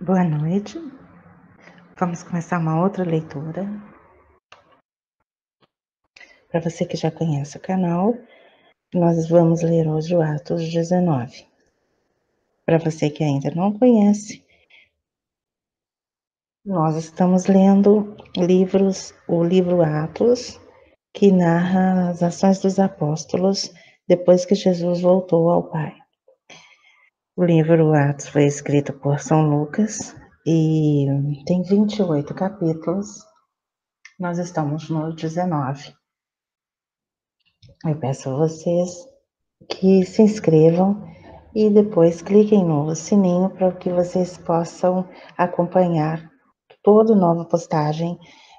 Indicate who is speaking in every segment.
Speaker 1: Boa noite. Vamos começar uma outra leitura. Para você que já conhece o canal, nós vamos ler hoje o Atos 19. Para você que ainda não conhece, nós estamos lendo o livro Atos, que narra as ações dos apóstolos depois que Jesus voltou ao Pai. O livro Atos foi escrito por São Lucas e tem 28 capítulos. Nós estamos no 19. Eu peço a vocês que se inscrevam e depois cliquem no sininho para que vocês possam acompanhar toda nova postagem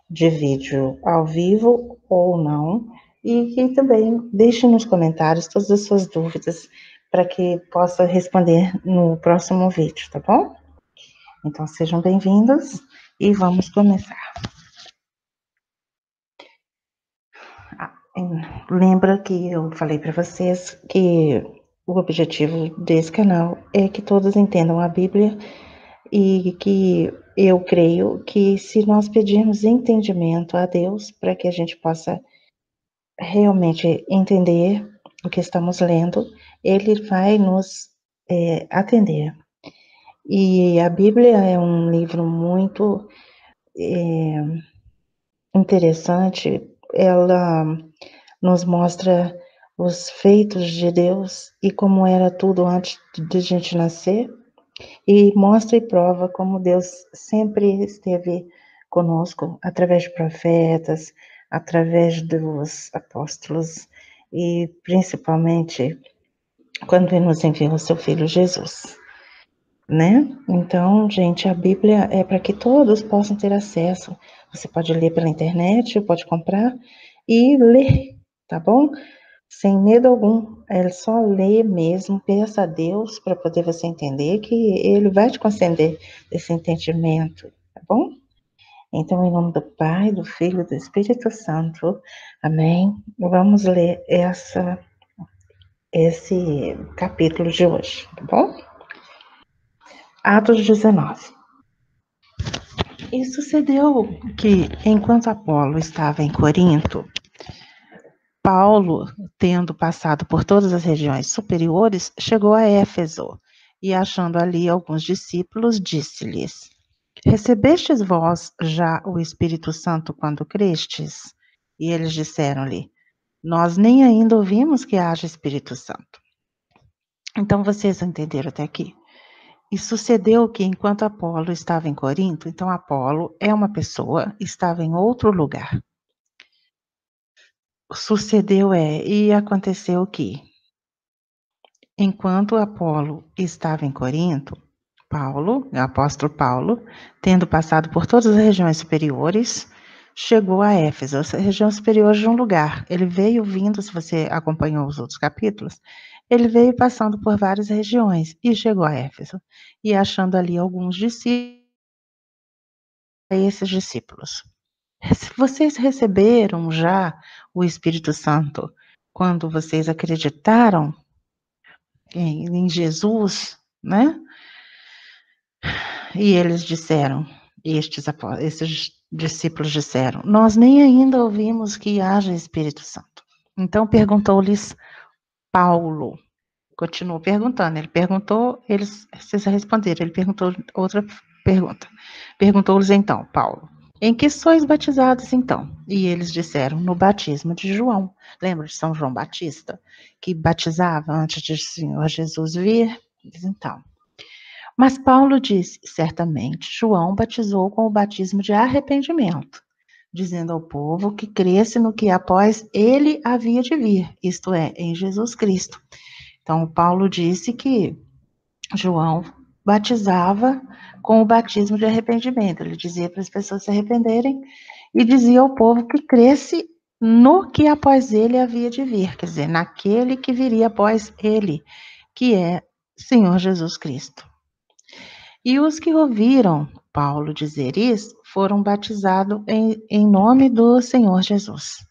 Speaker 1: de vídeo ao vivo ou não, e que também deixem nos comentários todas as suas dúvidas para que possa responder no próximo vídeo, tá bom? Então sejam bem-vindos e vamos começar. Lembra que eu falei para vocês que o objetivo desse canal é que todos entendam a Bíblia e que eu creio que se nós pedirmos entendimento a Deus para que a gente possa realmente entender o que estamos lendo, Ele vai nos atender. E a Bíblia é um livro muito interessante. Ela nos mostra os feitos de Deus e como era tudo antes de a gente nascer, e mostra e prova como Deus sempre esteve conosco através de profetas, através dos apóstolos e principalmente quando Ele nos enviou o seu Filho Jesus, né? Então, gente, a Bíblia é para que todos possam ter acesso. Você pode ler pela internet, pode comprar e ler, tá bom? Sem medo algum, é só ler mesmo, peça a Deus para poder você entender que Ele vai te conceder esse entendimento, tá bom? Então, em nome do Pai, do Filho e do Espírito Santo, amém? Vamos ler esse capítulo de hoje, tá bom? Atos 19. E sucedeu que, enquanto Apolo estava em Corinto, Paulo, tendo passado por todas as regiões superiores, chegou a Éfeso, e achando ali alguns discípulos, disse-lhes: Recebestes vós já o Espírito Santo quando crestes? E eles disseram-lhe: Nós nem ainda ouvimos que haja Espírito Santo. Então vocês entenderam até aqui? E sucedeu que, enquanto Apolo estava em Corinto, então Apolo é uma pessoa, estava em outro lugar. E aconteceu que, enquanto Apolo estava em Corinto, Paulo, o apóstolo Paulo, tendo passado por todas as regiões superiores, chegou a Éfeso, essa região superior de um lugar. Ele veio vindo, se você acompanhou os outros capítulos, ele veio passando por várias regiões e chegou a Éfeso. E achando ali alguns discípulos, esses discípulos: Vocês receberam já o Espírito Santo quando vocês acreditaram em Jesus, né? E eles disseram, esses discípulos disseram: Nós nem ainda ouvimos que haja Espírito Santo. Então perguntou-lhes Paulo, continuou perguntando, ele perguntou, vocês responderam, ele perguntou outra pergunta. Perguntou-lhes então, Paulo: Em que sois batizados então? E eles disseram: No batismo de João. Lembra de São João Batista, que batizava antes de o Senhor Jesus vir? Então. Mas Paulo disse: Certamente João batizou com o batismo de arrependimento, dizendo ao povo que cresce no que após ele havia de vir, isto é, em Jesus Cristo. Então, Paulo disse que João batizava com o batismo de arrependimento. Ele dizia para as pessoas se arrependerem e dizia ao povo que cresce no que após ele havia de vir, quer dizer, naquele que viria após ele, que é Senhor Jesus Cristo. E os que ouviram Paulo dizer isso foram batizados em nome do Senhor Jesus.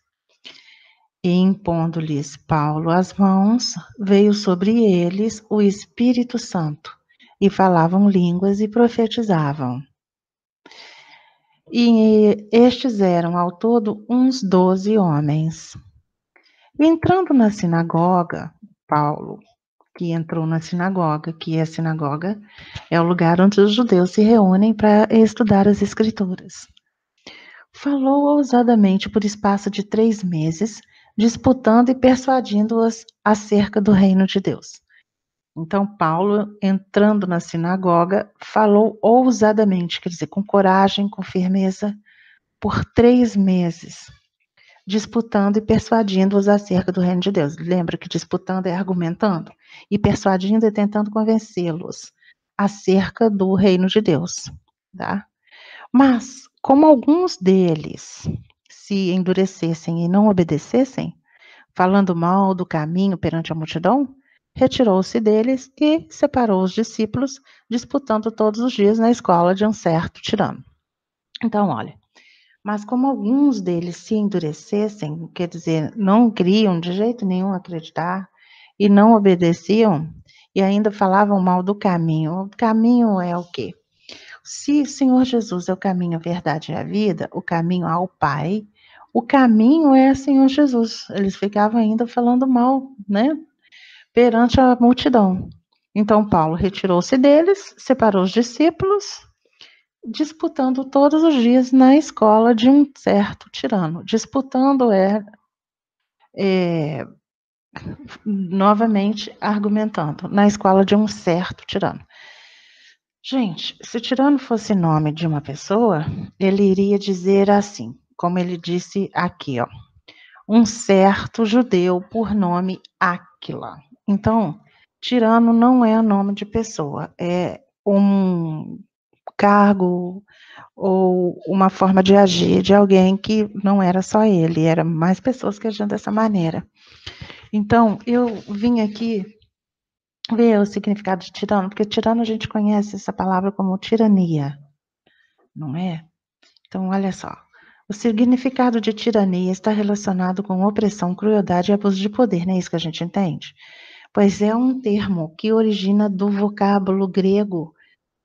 Speaker 1: E impondo-lhes Paulo as mãos, veio sobre eles o Espírito Santo. e falavam línguas e profetizavam. E estes eram, ao todo, uns 12 homens. Entrando na sinagoga, Paulo, que entrou na sinagoga, que a sinagoga é o lugar onde os judeus se reúnem para estudar as Escrituras. Falou ousadamente por espaço de 3 meses, disputando e persuadindo-os acerca do reino de Deus. Então, Paulo, entrando na sinagoga, falou ousadamente, quer dizer, com coragem, com firmeza, por 3 meses, disputando e persuadindo-os acerca do reino de Deus. Lembra que disputando é argumentando, e persuadindo é tentando convencê-los acerca do reino de Deus, tá? Mas, como alguns deles se endurecessem e não obedecessem, falando mal do caminho perante a multidão, retirou-se deles e separou os discípulos, disputando todos os dias na escola de um certo tirano. Então, olha, mas como alguns deles se endurecessem, quer dizer, não queriam de jeito nenhum acreditar e não obedeciam, e ainda falavam mal do caminho. O caminho é o quê? Se o Senhor Jesus é o caminho, a verdade e a vida, o caminho ao Pai, o caminho é o Senhor Jesus. Eles ficavam ainda falando mal, né? Perante a multidão. Então Paulo retirou-se deles, separou os discípulos, disputando todos os dias na escola de um certo tirano. Disputando é novamente argumentando, na escola de um certo tirano. Gente, se tirano fosse nome de uma pessoa, ele iria dizer assim, como ele disse aqui, ó, um certo judeu por nome Áquila. Então, tirano não é nome de pessoa, é um cargo ou uma forma de agir de alguém que não era só ele, era mais pessoas que agiam dessa maneira. Então, eu vim aqui ver o significado de tirano, porque tirano a gente conhece essa palavra como tirania, não é? Então, olha só. O significado de tirania está relacionado com opressão, crueldade e abuso de poder, não é isso que a gente entende? Pois é um termo que origina do vocábulo grego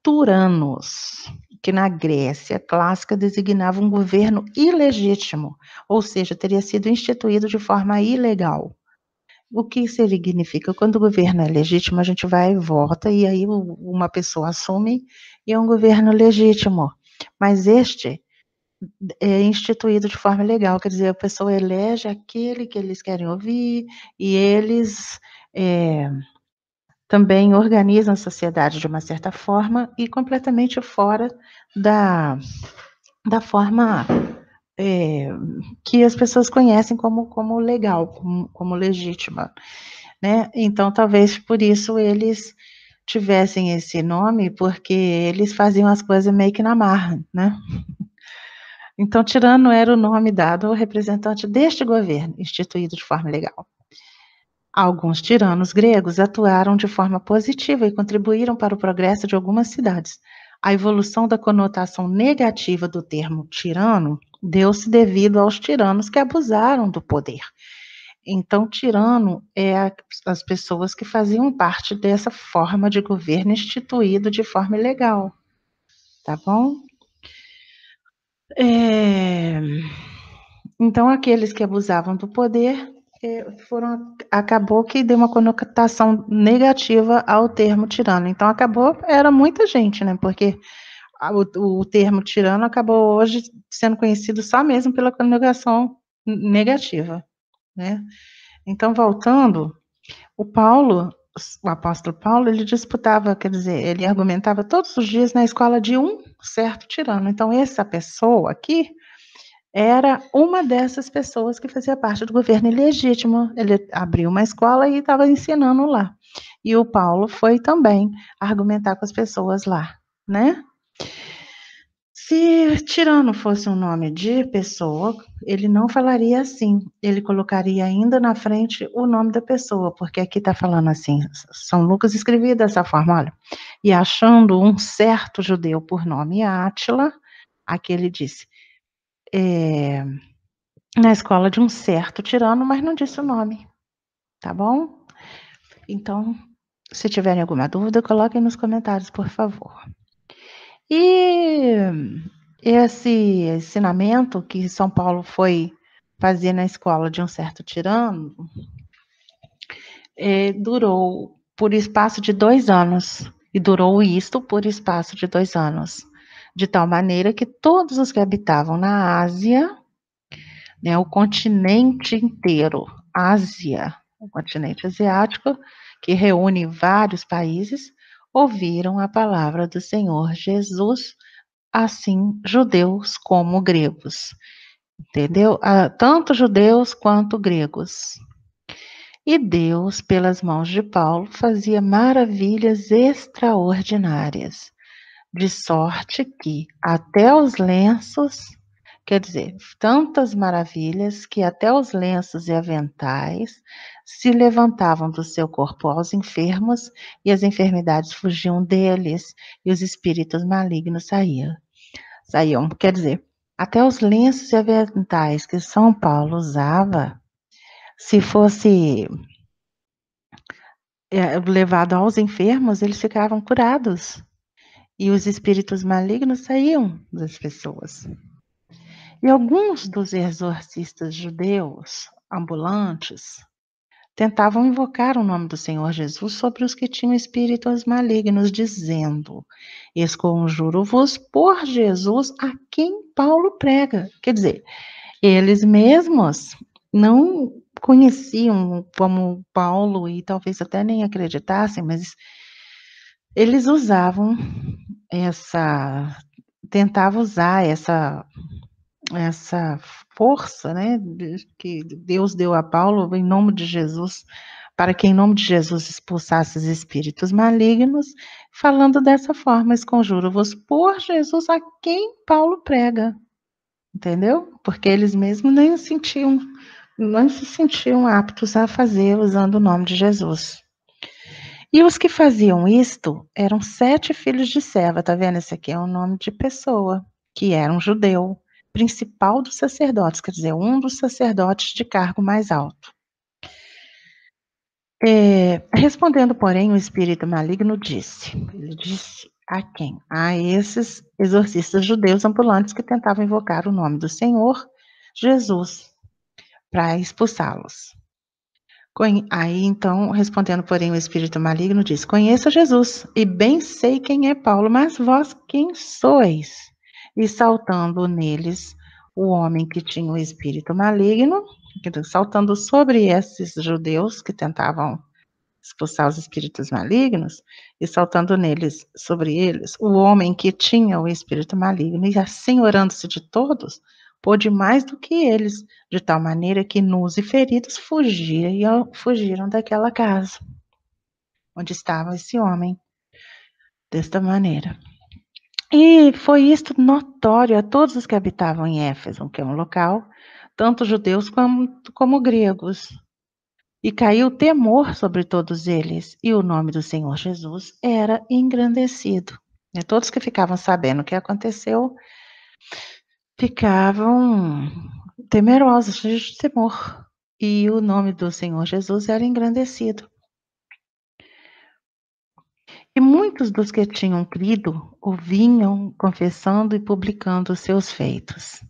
Speaker 1: turanos, que na Grécia clássica designava um governo ilegítimo, ou seja, teria sido instituído de forma ilegal. O que significa? Quando o governo é legítimo, a gente vai e vota, e aí uma pessoa assume e é um governo legítimo. Mas este é instituído de forma legal, quer dizer, a pessoa elege aquele que eles querem ouvir e eles também organizam a sociedade de uma certa forma e completamente fora da, da forma que as pessoas conhecem como legal, como legítima, né? Então, talvez por isso eles tivessem esse nome, porque eles faziam as coisas meio que na marra, né? Então, tirano era o nome dado ao representante deste governo, instituído de forma legal. Alguns tiranos gregos atuaram de forma positiva e contribuíram para o progresso de algumas cidades. A evolução da conotação negativa do termo tirano deu-se devido aos tiranos que abusaram do poder. Então, tirano é as pessoas que faziam parte dessa forma de governo instituído de forma ilegal, tá bom? Então, aqueles que abusavam do poder acabou que deu uma conotação negativa ao termo tirano. Então, acabou, era muita gente, né? Porque o termo tirano acabou hoje sendo conhecido só mesmo pela conotação negativa, né? Então, voltando, o apóstolo Paulo, ele disputava, quer dizer, ele argumentava todos os dias na escola de um certo tirano. Então, essa pessoa aqui era uma dessas pessoas que fazia parte do governo ilegítimo. Ele abriu uma escola e estava ensinando lá. E o Paulo foi também argumentar com as pessoas lá, né? Se tirano fosse um nome de pessoa, ele não falaria assim. Ele colocaria ainda na frente o nome da pessoa, porque aqui está falando assim. São Lucas escrevia dessa forma, olha. E achando um certo judeu por nome Átila, aqui ele disse, na escola de um certo tirano, mas não disse o nome, tá bom? Então, Se tiverem alguma dúvida, coloquem nos comentários, por favor. E esse ensinamento que São Paulo foi fazer na escola de um certo tirano, durou por espaço de 2 anos, e durou isto por espaço de 2 anos, de tal maneira que todos os que habitavam na Ásia, né, o continente inteiro, Ásia, o continente asiático, que reúne vários países, ouviram a palavra do Senhor Jesus, assim judeus como gregos, entendeu? Tanto judeus quanto gregos. E Deus, pelas mãos de Paulo, fazia maravilhas extraordinárias, de sorte que até os lenços, quer dizer, tantas maravilhas que até os lenços e aventais se levantavam do seu corpo aos enfermos, e as enfermidades fugiam deles, e os espíritos malignos saíam. Quer dizer, até os lenços e aventais que São Paulo usava, se fosse levado aos enfermos, eles ficavam curados. E os espíritos malignos saíam das pessoas. E alguns dos exorcistas judeus ambulantes tentavam invocar o nome do Senhor Jesus sobre os que tinham espíritos malignos, dizendo: esconjuro-vos por Jesus a quem Paulo prega. Quer dizer, eles mesmos não conheciam como Paulo e talvez até nem acreditassem, mas eles tentavam usar essa força, né, que Deus deu a Paulo em nome de Jesus, para que em nome de Jesus expulsasse os espíritos malignos, falando dessa forma: esconjuro-vos por Jesus a quem Paulo prega, entendeu? Porque eles mesmos não se sentiam aptos a fazer usando o nome de Jesus. E os que faziam isto eram 7 filhos de Seva, tá vendo? Esse aqui é o nome de pessoa, que era um judeu, principal dos sacerdotes, quer dizer, um dos sacerdotes de cargo mais alto. Respondendo, porém, o espírito maligno ele disse a quem? A esses exorcistas judeus ambulantes que tentavam invocar o nome do Senhor Jesus para expulsá-los. Aí, então, respondendo, porém, o espírito maligno diz: conheço Jesus, e bem sei quem é Paulo, mas vós quem sois? E saltando neles o homem que tinha o espírito maligno, saltando sobre esses judeus que tentavam expulsar os espíritos malignos, e saltando neles, sobre eles, o homem que tinha o espírito maligno, e assim orando-se de todos, pôde mais do que eles, de tal maneira que nus e feridos fugiram daquela casa, onde estava esse homem, desta maneira. E foi isto notório a todos os que habitavam em Éfeso, que é um local, tanto judeus como gregos. E caiu temor sobre todos eles, e o nome do Senhor Jesus era engrandecido. E todos que ficavam sabendo o que aconteceu ficavam temerosos, cheios de temor. E o nome do Senhor Jesus era engrandecido. E muitos dos que tinham crido o vinham confessando e publicando os seus feitos.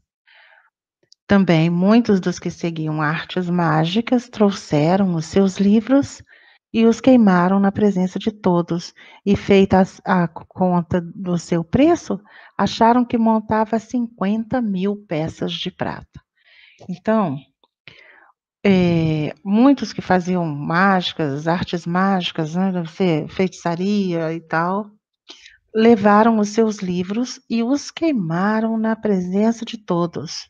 Speaker 1: Também muitos dos que seguiam artes mágicas trouxeram os seus livros e os queimaram na presença de todos, e feita a conta do seu preço, acharam que montava 50.000 peças de prata. Então, muitos que faziam mágicas, artes mágicas, né, feitiçaria e tal, levaram os seus livros e os queimaram na presença de todos.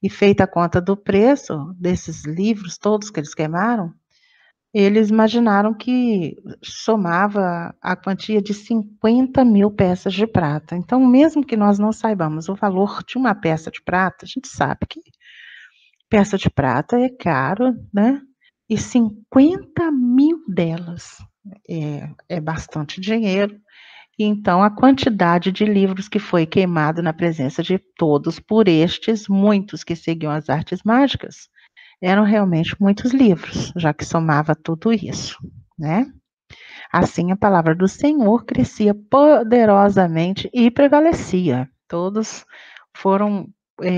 Speaker 1: E feita a conta do preço desses livros todos que eles queimaram, eles imaginaram que somava a quantia de 50.000 peças de prata. Então, mesmo que nós não saibamos o valor de uma peça de prata, a gente sabe que peça de prata é caro, né? E 50.000 delas é bastante dinheiro. Então, a quantidade de livros que foi queimado na presença de todos por estes, muitos que seguiam as artes mágicas, eram realmente muitos livros, já que somava tudo isso, né? Assim a palavra do Senhor crescia poderosamente e prevalecia. Todos foram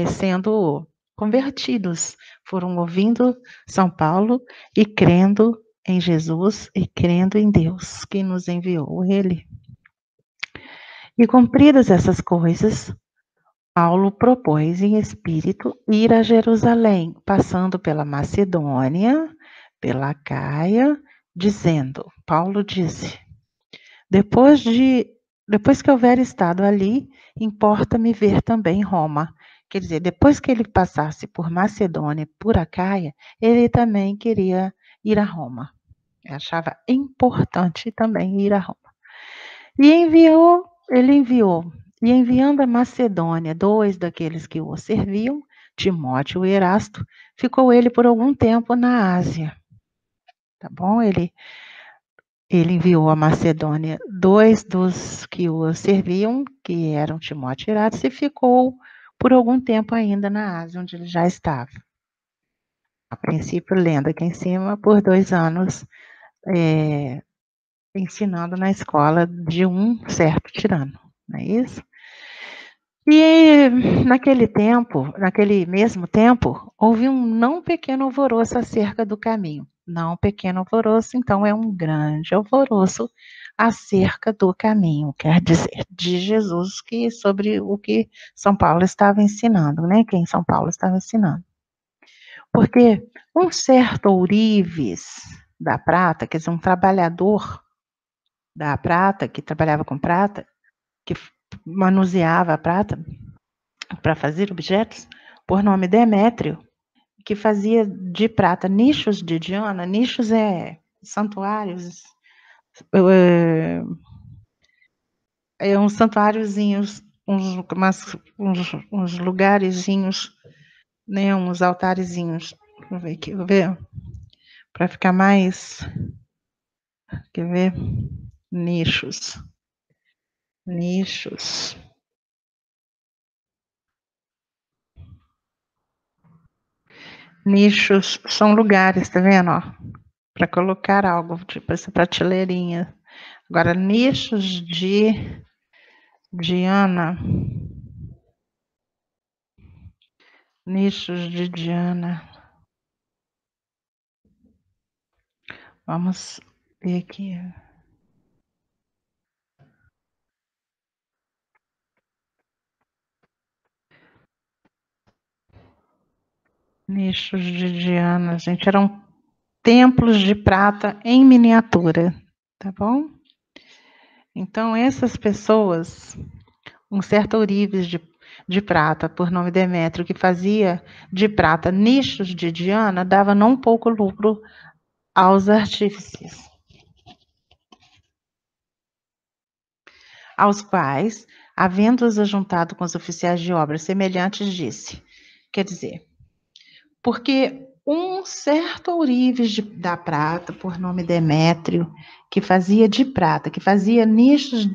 Speaker 1: sendo convertidos, foram ouvindo São Paulo e crendo em Jesus e crendo em Deus que nos enviou ele. E cumpridas essas coisas, Paulo propôs em espírito ir a Jerusalém, passando pela Macedônia, pela Caia, dizendo, Paulo disse, depois que houver estado ali, importa-me ver também Roma. Quer dizer, depois que ele passasse por Macedônia e por Acaia, ele também queria ir a Roma. Ele achava importante também ir a Roma. Ele enviou, e enviando a Macedônia 2 daqueles que o serviam, Timóteo e Erasto, ficou ele por algum tempo na Ásia. Tá bom? Ele enviou a Macedônia 2 dos que o serviam, que eram Timóteo e Erasto, e ficou por algum tempo ainda na Ásia, onde ele já estava. A princípio, lendo aqui em cima, por 2 anos, ensinando na escola de um certo tirano, não é isso? E naquele mesmo tempo, houve um não pequeno alvoroço acerca do caminho. Não pequeno alvoroço, então é um grande alvoroço acerca do caminho, quer dizer, de Jesus, que sobre o que São Paulo estava ensinando, né? Quem São Paulo estava ensinando. Porque um certo ourives da prata, quer dizer, um trabalhador da prata, que trabalhava com prata, que manuseava a prata para fazer objetos, por nome Demétrio, que fazia de prata nichos de Diana, nichos santuários, uns santuáriozinhos, uns lugarzinhos, né, uns altarezinhos. Quer ver? Para ficar mais, quer ver? Nichos. Nichos são lugares, tá vendo? Para colocar algo, tipo essa prateleirinha. Agora, nichos de Diana. Nichos de Diana. Vamos ver aqui. Nichos de Diana, gente, eram templos de prata em miniatura, tá bom? Então, essas pessoas, um certo ourives de prata, por nome Demétrio, que fazia de prata nichos de Diana, dava não pouco lucro aos artífices, aos quais, havendo-os ajuntado com os oficiais de obras semelhantes, disse, quer dizer, porque um certo ourives da prata, por nome Demétrio, que fazia de prata, que fazia nichos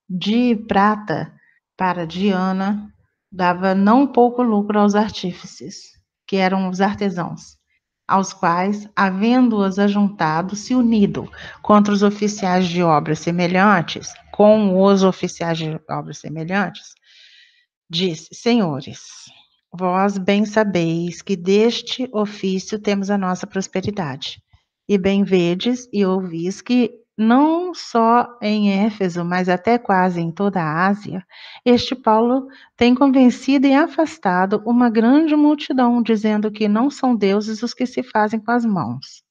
Speaker 1: de prata para Diana, dava não pouco lucro aos artífices, que eram os artesãos, aos quais, havendo-os ajuntado, se unido contra os oficiais de obras semelhantes, disse, senhores, vós bem sabeis que deste ofício temos a nossa prosperidade. E bem vedes e ouvis que não só em Éfeso, mas até quase em toda a Ásia, este Paulo tem convencido e afastado uma grande multidão, dizendo que não são deuses os que se fazem com as mãos.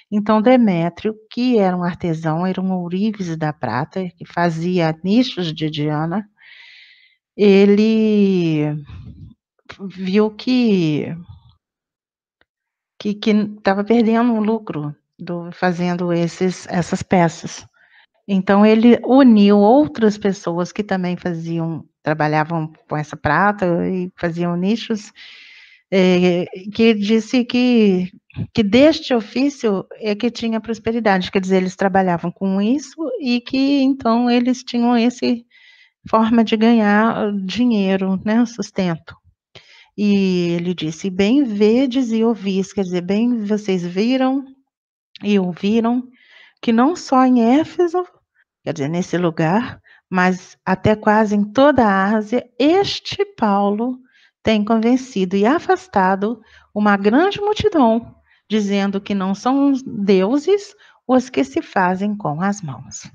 Speaker 1: Então Demétrio, que era um artesão, era um ourives da prata, que fazia nichos de Diana, ele viu que estava perdendo um lucro fazendo essas peças. Então ele uniu outras pessoas que também trabalhavam com essa prata e faziam nichos, que disse que deste ofício é que tinha prosperidade, quer dizer, eles trabalhavam com isso e que então eles tinham essa forma de ganhar dinheiro, né, sustento. E ele disse, bem vedes e ouvis, quer dizer, bem vocês viram e ouviram que não só em Éfeso, quer dizer, nesse lugar, mas até quase em toda a Ásia, este Paulo tem convencido e afastado uma grande multidão, dizendo que não são deuses os que se fazem com as mãos.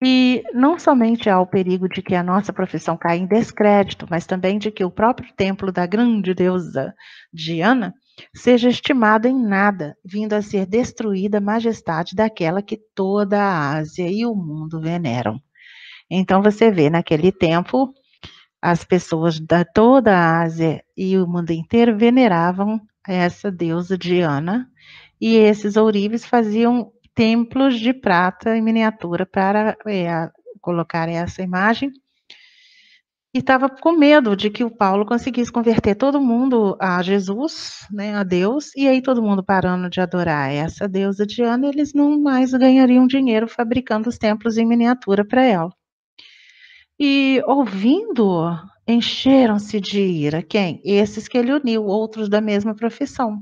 Speaker 1: E não somente há o perigo de que a nossa profissão caia em descrédito, mas também de que o próprio templo da grande deusa Diana seja estimado em nada, vindo a ser destruída a majestade daquela que toda a Ásia e o mundo veneram. Então você vê, naquele tempo, as pessoas da toda a Ásia e o mundo inteiro veneravam essa deusa Diana, e esses ourives faziam templos de prata em miniatura para colocar essa imagem. E estava com medo de que o Paulo conseguisse converter todo mundo a Jesus, né, a Deus, e aí todo mundo parando de adorar essa deusa Diana, eles não mais ganhariam dinheiro fabricando os templos em miniatura para ela. E ouvindo, encheram-se de ira. Quem? Esses que ele uniu, outros da mesma profissão.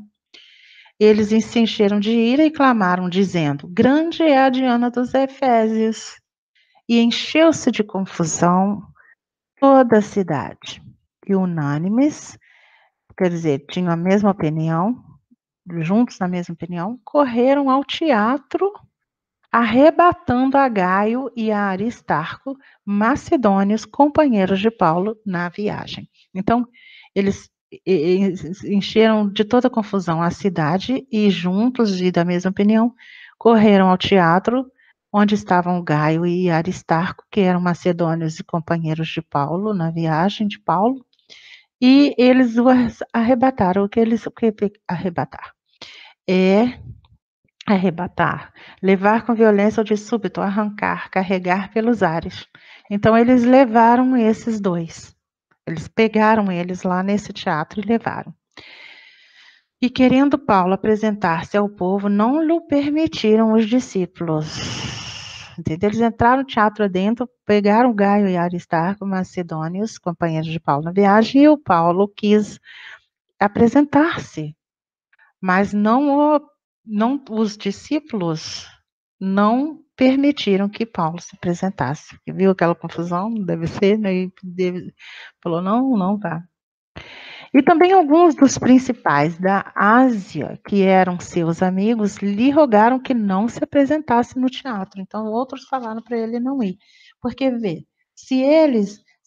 Speaker 1: Eles se encheram de ira e clamaram, dizendo: Grande é a Diana dos Efésios. E encheu-se de confusão toda a cidade. E unânimes, quer dizer, tinham a mesma opinião, juntos na mesma opinião, correram ao teatro, arrebatando a Gaio e a Aristarco, macedônios, companheiros de Paulo, na viagem. Então, eles encheram de toda confusão a cidade e, juntos e da mesma opinião, correram ao teatro, onde estavam Gaio e Aristarco, que eram macedônios e companheiros de Paulo, na viagem de Paulo, e eles o arrebataram. O que arrebatar? Arrebatar, levar com violência ou de súbito, arrancar, carregar pelos ares. Então eles levaram esses dois. Eles pegaram eles lá nesse teatro e levaram. E querendo Paulo apresentar-se ao povo, não lhe permitiram os discípulos. Entendeu? Eles entraram no teatro adentro, pegaram Gaio e Aristarco, macedônios, companheiros de Paulo na viagem, e o Paulo quis apresentar-se, mas os discípulos não permitiram que Paulo se apresentasse. Viu aquela confusão? Deve ser, né? Falou, não vá. E também alguns dos principais da Ásia, que eram seus amigos, lhe rogaram que não se apresentasse no teatro. Então, outros falaram para ele não ir. Porque, vê, se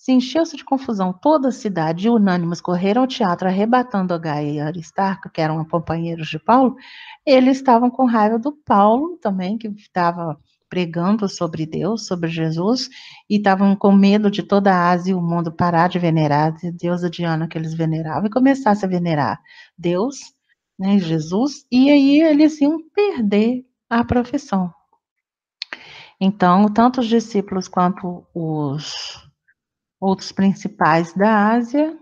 Speaker 1: encheu-se de confusão toda a cidade e unânimes correram ao teatro arrebatando a Gaia e Aristarco, que eram companheiros de Paulo, eles estavam com raiva do Paulo também, que estava pregando sobre Deus, sobre Jesus, e estavam com medo de toda a Ásia e o mundo parar de venerar a deusa Diana que eles veneravam e começasse a venerar Deus, né, Jesus, e aí eles iam perder a profissão. Então, tanto os discípulos quanto os outros principais da Ásia,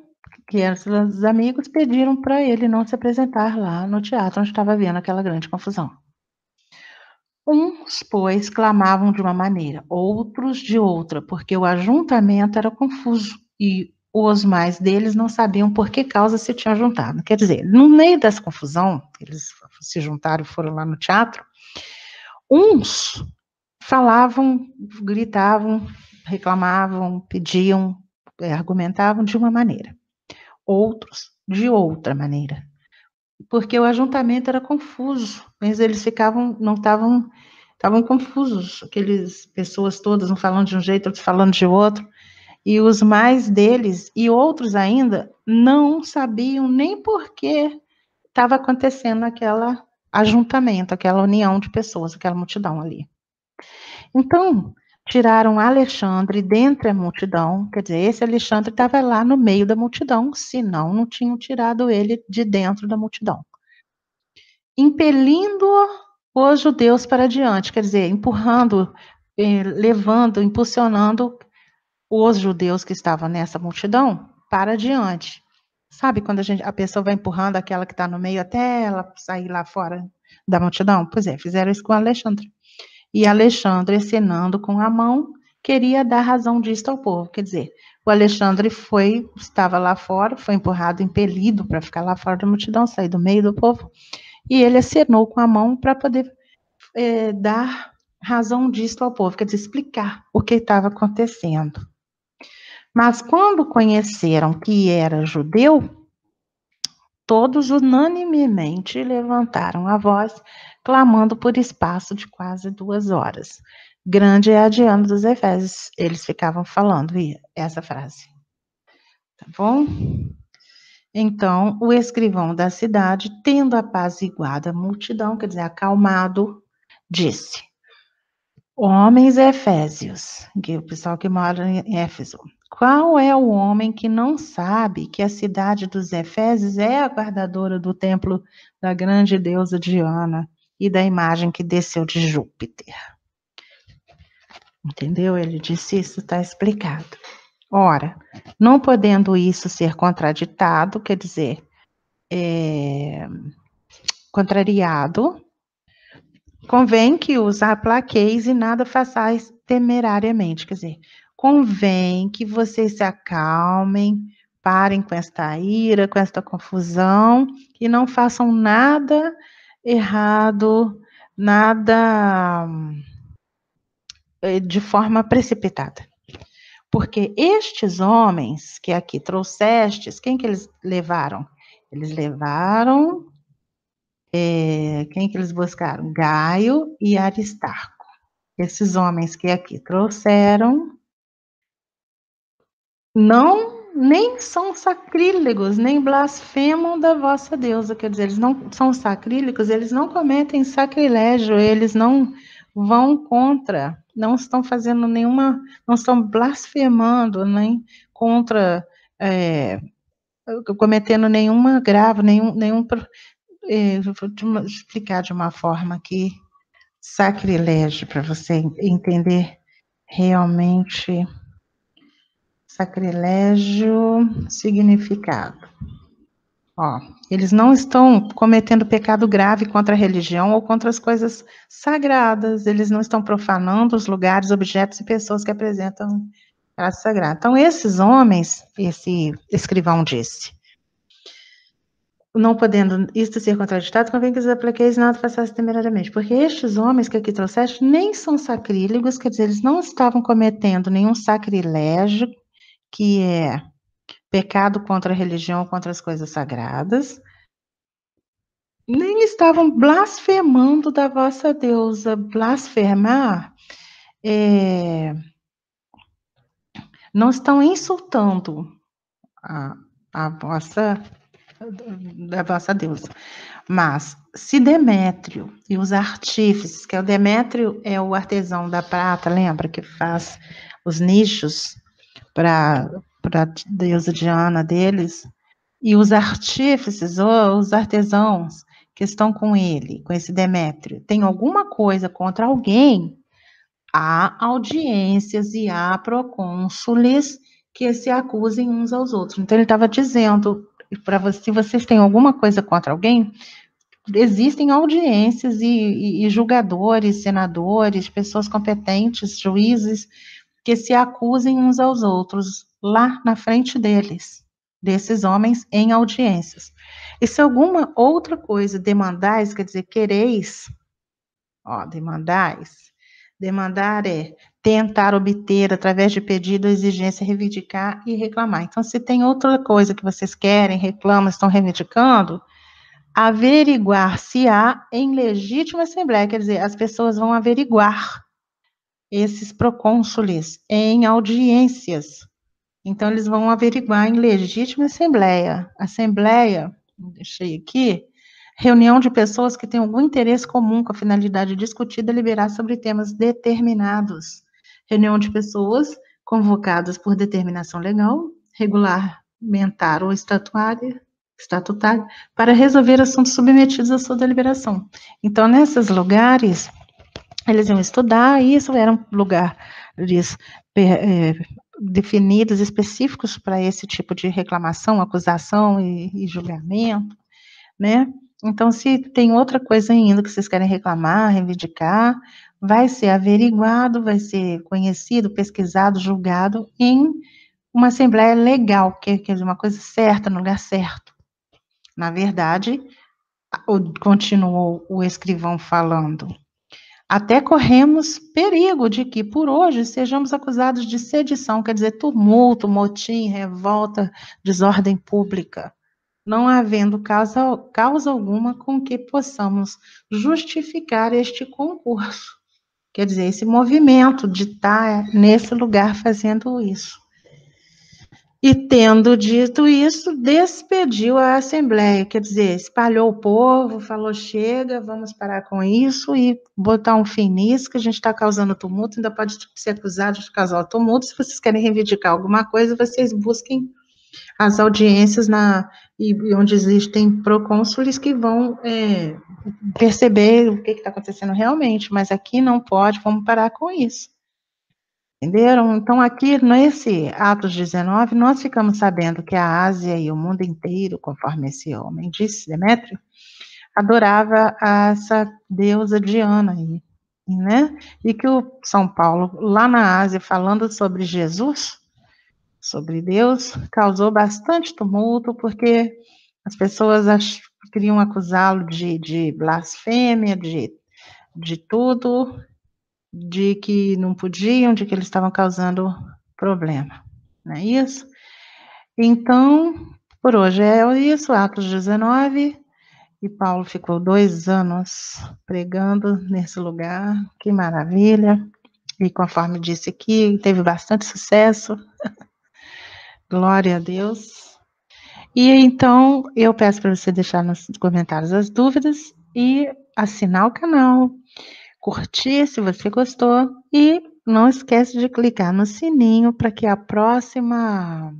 Speaker 1: que eram os amigos, pediram para ele não se apresentar lá no teatro onde estava havendo aquela grande confusão. Uns, pois, clamavam de uma maneira, outros de outra, porque o ajuntamento era confuso e os mais deles não sabiam por que causa se tinham juntado. Quer dizer, no meio dessa confusão, eles se juntaram e foram lá no teatro, uns falavam, gritavam, reclamavam, pediam, argumentavam de uma maneira, outros de outra maneira, porque o ajuntamento era confuso, mas eles estavam confusos, aquelas pessoas todas, um falando de um jeito, outros falando de outro, e os mais deles, e outros ainda, não sabiam nem por que estava acontecendo aquele ajuntamento, aquela união de pessoas, aquela multidão ali. Então, tiraram Alexandre dentre a multidão, quer dizer, esse Alexandre estava lá no meio da multidão, senão não tinham tirado ele de dentro da multidão. Impelindo os judeus para diante, quer dizer, empurrando, levando, impulsionando os judeus que estavam nessa multidão para diante. Sabe quando a pessoa vai empurrando aquela que está no meio até ela sair lá fora da multidão? Pois é, fizeram isso com Alexandre. E Alexandre, acenando com a mão, queria dar razão disto ao povo. Quer dizer, o Alexandre estava lá fora, foi empurrado, impelido para ficar lá fora da multidão, sair do meio do povo, e ele acenou com a mão para poder dar razão disso ao povo, quer dizer, explicar o que estava acontecendo. Mas quando conheceram que era judeu, todos unanimemente levantaram a voz, clamando por espaço de quase 2 horas. Grande é a Diana dos Efésios. Eles ficavam falando essa frase. Tá bom? Então, o escrivão da cidade, tendo apaziguado a multidão, quer dizer, acalmado, disse: Homens efésios, que é o pessoal que mora em Éfeso, qual é o homem que não sabe que a cidade dos Efésios é a guardadora do templo da grande deusa Diana e da imagem que desceu de Júpiter? Entendeu? Ele disse isso, está explicado. Ora, não podendo isso ser contraditado, quer dizer, contrariado, convém que os aplaqueis e nada façais temerariamente. Quer dizer, convém que vocês se acalmem, parem com esta ira, com esta confusão, e não façam nada errado, nada de forma precipitada. Porque estes homens que aqui trouxestes, quem que eles levaram? Eles levaram, quem que eles buscaram? Gaio e Aristarco. Esses homens que aqui trouxeram nem são sacrílegos, nem blasfemam da vossa deusa, quer dizer, eles não são sacrílegos, eles não cometem sacrilégio, eles não vão contra, não estão fazendo nenhuma, não estão blasfemando, nem contra, cometendo nenhuma grave, vou explicar de uma forma aqui, sacrilégio, para você entender realmente sacrilégio, significado. Ó, eles não estão cometendo pecado grave contra a religião ou contra as coisas sagradas, eles não estão profanando os lugares, objetos e pessoas que apresentam graça sagrada. Então, esses homens, esse escrivão disse, não podendo isto ser contraditado, convém que os aplaqueis nada passassem temerariamente, porque estes homens que aqui trouxeste nem são sacrílegos, quer dizer, eles não estavam cometendo nenhum sacrilégio, que é pecado contra a religião, contra as coisas sagradas, nem estavam blasfemando da vossa deusa. Blasfemar não estão insultando a vossa deusa. Mas se Demétrio e os artífices, que o Demétrio é o artesão da prata, lembra que faz os nichos para a deusa Diana deles, e os artífices ou os artesãos que estão com ele, com esse Demétrio, tem alguma coisa contra alguém, há audiências e há procônsules que se acusem uns aos outros. Então ele estava dizendo para você, se vocês têm alguma coisa contra alguém, existem audiências e julgadores, senadores, pessoas competentes, juízes, que se acusem uns aos outros lá na frente deles, desses homens em audiências. E se alguma outra coisa demandais, quer dizer, quereis, demandar é tentar obter através de pedido, exigência, reivindicar e reclamar. Então, se tem outra coisa que vocês querem, reclamam, estão reivindicando, averiguar se há em legítima assembleia, quer dizer, as pessoas vão averiguar esses procônsules em audiências. Então, eles vão averiguar em legítima assembleia. Assembleia, deixei aqui, reunião de pessoas que têm algum interesse comum com a finalidade de discutir e deliberar sobre temas determinados. Reunião de pessoas convocadas por determinação legal, regulamentar ou estatutária, para resolver assuntos submetidos à sua deliberação. Então, nesses lugares, eles iam estudar, e isso era um lugar definidos, específicos para esse tipo de reclamação, acusação e julgamento, né? Então, se tem outra coisa ainda que vocês querem reclamar, reivindicar, vai ser averiguado, vai ser conhecido, pesquisado, julgado em uma assembleia legal, que é uma coisa certa, no lugar certo. Na verdade, continuou o escrivão falando, Até corremos perigo de que, por hoje, sejamos acusados de sedição, quer dizer, tumulto, motim, revolta, desordem pública, não havendo causa alguma com que possamos justificar este concurso. Quer dizer, esse movimento de estar nesse lugar fazendo isso. E tendo dito isso, despediu a assembleia, quer dizer, espalhou o povo, falou: chega, vamos parar com isso e botar um fim nisso, que a gente está causando tumulto, ainda pode ser acusado de causar tumulto. Se vocês querem reivindicar alguma coisa, vocês busquem as audiências e onde existem procônsules que vão perceber o que está acontecendo realmente, mas aqui não pode, vamos parar com isso. Entenderam? Então, aqui nesse Atos 19, nós ficamos sabendo que a Ásia e o mundo inteiro, conforme esse homem disse, Demétrio, adorava a essa deusa Diana aí, né? E que o São Paulo, lá na Ásia, falando sobre Jesus, sobre Deus, causou bastante tumulto, porque as pessoas queriam acusá-lo de blasfêmia, de tudo, de que não podiam, de que eles estavam causando problema, não é isso? Então, por hoje é isso, Atos 19, e Paulo ficou 2 anos pregando nesse lugar, que maravilha, e conforme disse aqui, teve bastante sucesso, glória a Deus. E então, eu peço para você deixar nos comentários as dúvidas e assinar o canal, curtir se você gostou e não esquece de clicar no sininho para que a próxima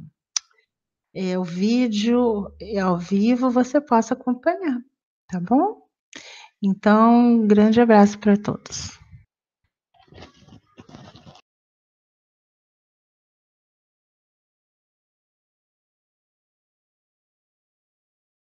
Speaker 1: o vídeo ao vivo você possa acompanhar, tá bom? Então, um grande abraço para todos.